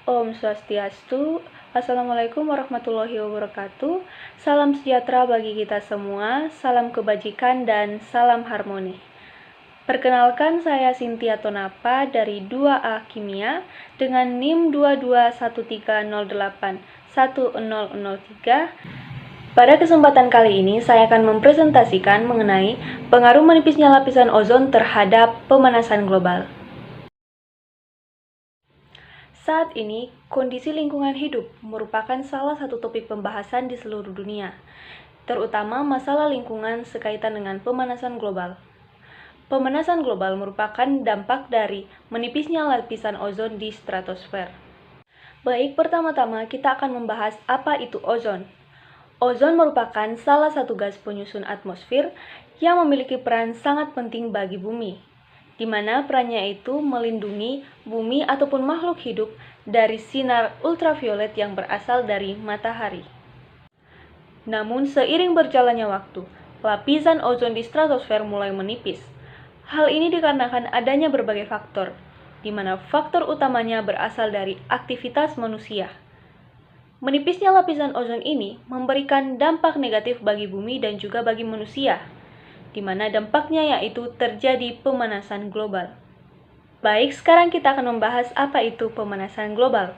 Om Swastiastu. Assalamualaikum warahmatullahi wabarakatuh. Salam sejahtera bagi kita semua, salam kebajikan dan salam harmoni. Perkenalkan, saya Cynthia Tonapa dari 2A Kimia dengan NIM 2213081003. Pada kesempatan kali ini, saya akan mempresentasikan mengenai pengaruh menipisnya lapisan ozon terhadap pemanasan global. Saat ini, kondisi lingkungan hidup merupakan salah satu topik pembahasan di seluruh dunia, terutama masalah lingkungan sekaitan dengan pemanasan global. Pemanasan global merupakan dampak dari menipisnya lapisan ozon di stratosfer. Baik, pertama-tama kita akan membahas apa itu ozon. Ozon merupakan salah satu gas penyusun atmosfer yang memiliki peran sangat penting bagi bumi, di mana perannya itu melindungi bumi ataupun makhluk hidup dari sinar ultraviolet yang berasal dari matahari. Namun seiring berjalannya waktu, lapisan ozon di stratosfer mulai menipis. Hal ini dikarenakan adanya berbagai faktor, di mana faktor utamanya berasal dari aktivitas manusia. Menipisnya lapisan ozon ini memberikan dampak negatif bagi bumi dan juga bagi manusia, di mana dampaknya yaitu terjadi pemanasan global. Baik, sekarang kita akan membahas apa itu pemanasan global.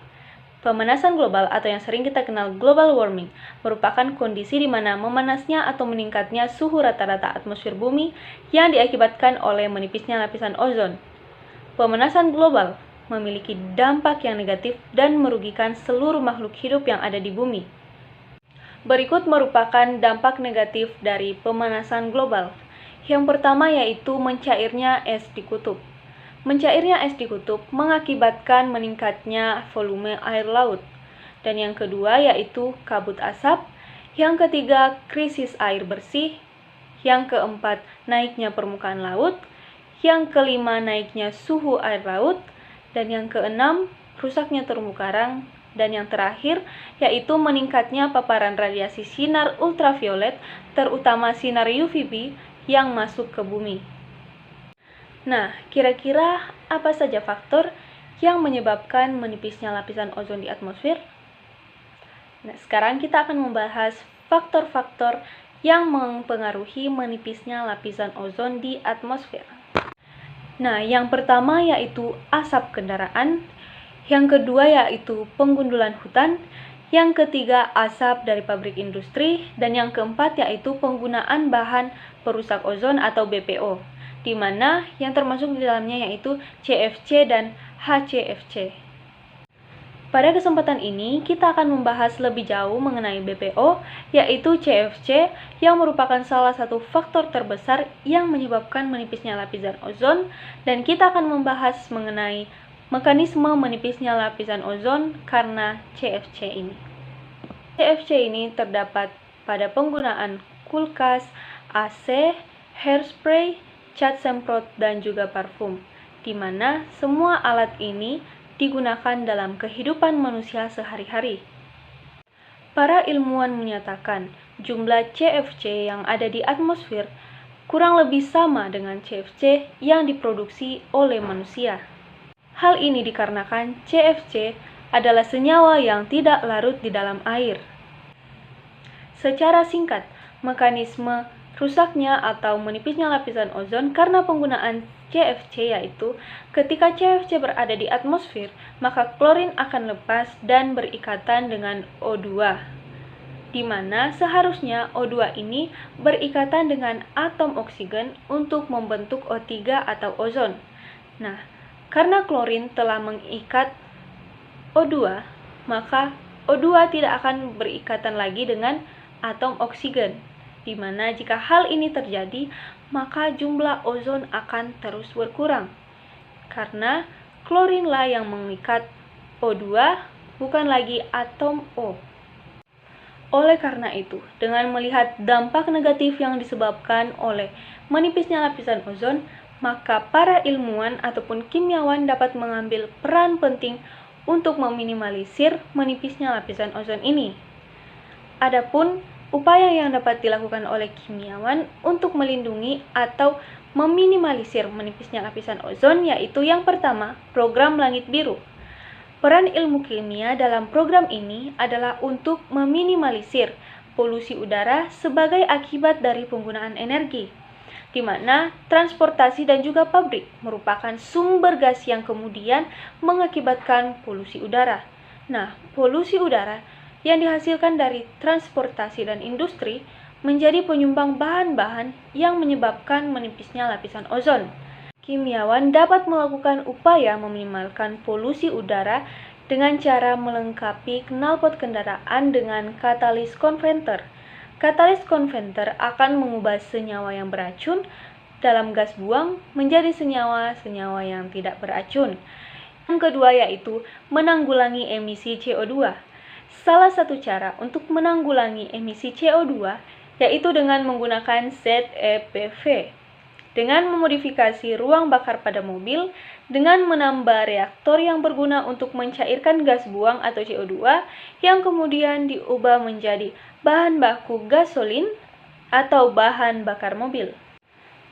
Pemanasan global atau yang sering kita kenal global warming merupakan kondisi di mana memanasnya atau meningkatnya suhu rata-rata atmosfer bumi yang diakibatkan oleh menipisnya lapisan ozon. Pemanasan global memiliki dampak yang negatif dan merugikan seluruh makhluk hidup yang ada di bumi. Berikut merupakan dampak negatif dari pemanasan global. Yang pertama yaitu mencairnya es di kutub. Mencairnya es di kutub mengakibatkan meningkatnya volume air laut. Dan yang kedua yaitu kabut asap. Yang ketiga krisis air bersih. Yang keempat naiknya permukaan laut. Yang kelima naiknya suhu air laut. Dan yang keenam rusaknya terumbu karang. Dan yang terakhir yaitu meningkatnya paparan radiasi sinar ultraviolet, terutama sinar UVB yang masuk ke bumi. Nah, kira-kira apa saja faktor yang menyebabkan menipisnya lapisan ozon di atmosfer? Nah, sekarang kita akan membahas faktor-faktor yang mempengaruhi menipisnya lapisan ozon di atmosfer. Nah, yang pertama yaitu asap kendaraan, yang kedua yaitu penggundulan hutan, yang ketiga asap dari pabrik industri, dan yang keempat yaitu penggunaan bahan perusak ozon atau BPO, di mana yang termasuk di dalamnya yaitu CFC dan HCFC. Pada kesempatan ini, kita akan membahas lebih jauh mengenai BPO, yaitu CFC, yang merupakan salah satu faktor terbesar yang menyebabkan menipisnya lapisan ozon, dan kita akan membahas mengenai mekanisme menipisnya lapisan ozon karena CFC ini. CFC ini terdapat pada penggunaan kulkas, AC, hairspray, cat semprot, dan juga parfum, di mana semua alat ini digunakan dalam kehidupan manusia sehari-hari. Para ilmuwan menyatakan jumlah CFC yang ada di atmosfer kurang lebih sama dengan CFC yang diproduksi oleh manusia. Hal ini dikarenakan CFC adalah senyawa yang tidak larut di dalam air. Secara singkat, mekanisme rusaknya atau menipisnya lapisan ozon karena penggunaan CFC yaitu ketika CFC berada di atmosfer, maka klorin akan lepas dan berikatan dengan O2, di mana seharusnya O2 ini berikatan dengan atom oksigen untuk membentuk O3 atau ozon. Nah, karena klorin telah mengikat O2, maka O2 tidak akan berikatan lagi dengan atom oksigen, di mana jika hal ini terjadi, maka jumlah ozon akan terus berkurang. Karena klorinlah yang mengikat O2, bukan lagi atom O. Oleh karena itu, dengan melihat dampak negatif yang disebabkan oleh menipisnya lapisan ozon, maka para ilmuwan ataupun kimiawan dapat mengambil peran penting untuk meminimalisir menipisnya lapisan ozon ini. Adapun upaya yang dapat dilakukan oleh kimiawan untuk melindungi atau meminimalisir menipisnya lapisan ozon yaitu yang pertama, program langit biru. Peran ilmu kimia dalam program ini adalah untuk meminimalisir polusi udara sebagai akibat dari penggunaan energi, di mana transportasi dan juga pabrik merupakan sumber gas yang kemudian mengakibatkan polusi udara. Nah, polusi udara yang dihasilkan dari transportasi dan industri menjadi penyumbang bahan-bahan yang menyebabkan menipisnya lapisan ozon. Kimiawan dapat melakukan upaya meminimalkan polusi udara dengan cara melengkapi knalpot kendaraan dengan katalis konverter. Katalis konverter akan mengubah senyawa yang beracun dalam gas buang menjadi senyawa-senyawa yang tidak beracun. Yang kedua yaitu menanggulangi emisi CO2. Salah satu cara untuk menanggulangi emisi CO2 yaitu dengan menggunakan ZEPV. Dengan memodifikasi ruang bakar pada mobil, dengan menambah reaktor yang berguna untuk mencairkan gas buang atau CO2 yang kemudian diubah menjadi bahan baku gasolin atau bahan bakar mobil.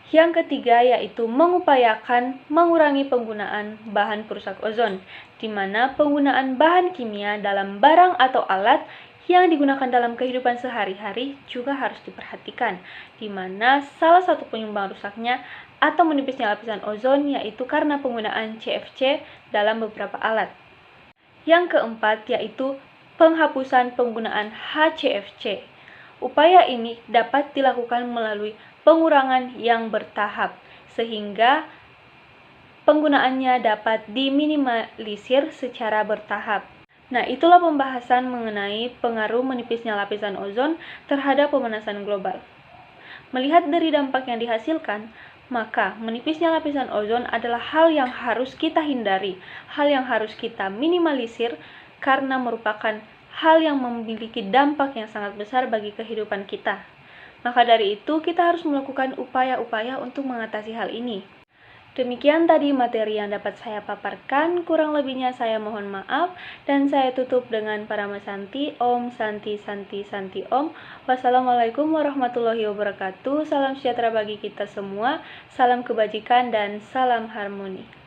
Yang ketiga yaitu mengupayakan mengurangi penggunaan bahan perusak ozon, di mana penggunaan bahan kimia dalam barang atau alat yang digunakan dalam kehidupan sehari-hari juga harus diperhatikan, di mana salah satu penyumbang rusaknya atau menipisnya lapisan ozon yaitu karena penggunaan CFC dalam beberapa alat. Yang keempat yaitu penghapusan penggunaan HCFC. Upaya ini dapat dilakukan melalui pengurangan yang bertahap, sehingga penggunaannya dapat diminimalisir secara bertahap. Nah, itulah pembahasan mengenai pengaruh menipisnya lapisan ozon terhadap pemanasan global. Melihat dari dampak yang dihasilkan, maka menipisnya lapisan ozon adalah hal yang harus kita hindari, hal yang harus kita minimalisir karena merupakan hal yang memiliki dampak yang sangat besar bagi kehidupan kita. Maka dari itu, kita harus melakukan upaya-upaya untuk mengatasi hal ini. Demikian tadi materi yang dapat saya paparkan, kurang lebihnya saya mohon maaf, dan saya tutup dengan Parama Santi, Om Santi Santi Santi Om. Wassalamualaikum warahmatullahi wabarakatuh, salam sejahtera bagi kita semua, salam kebajikan dan salam harmoni.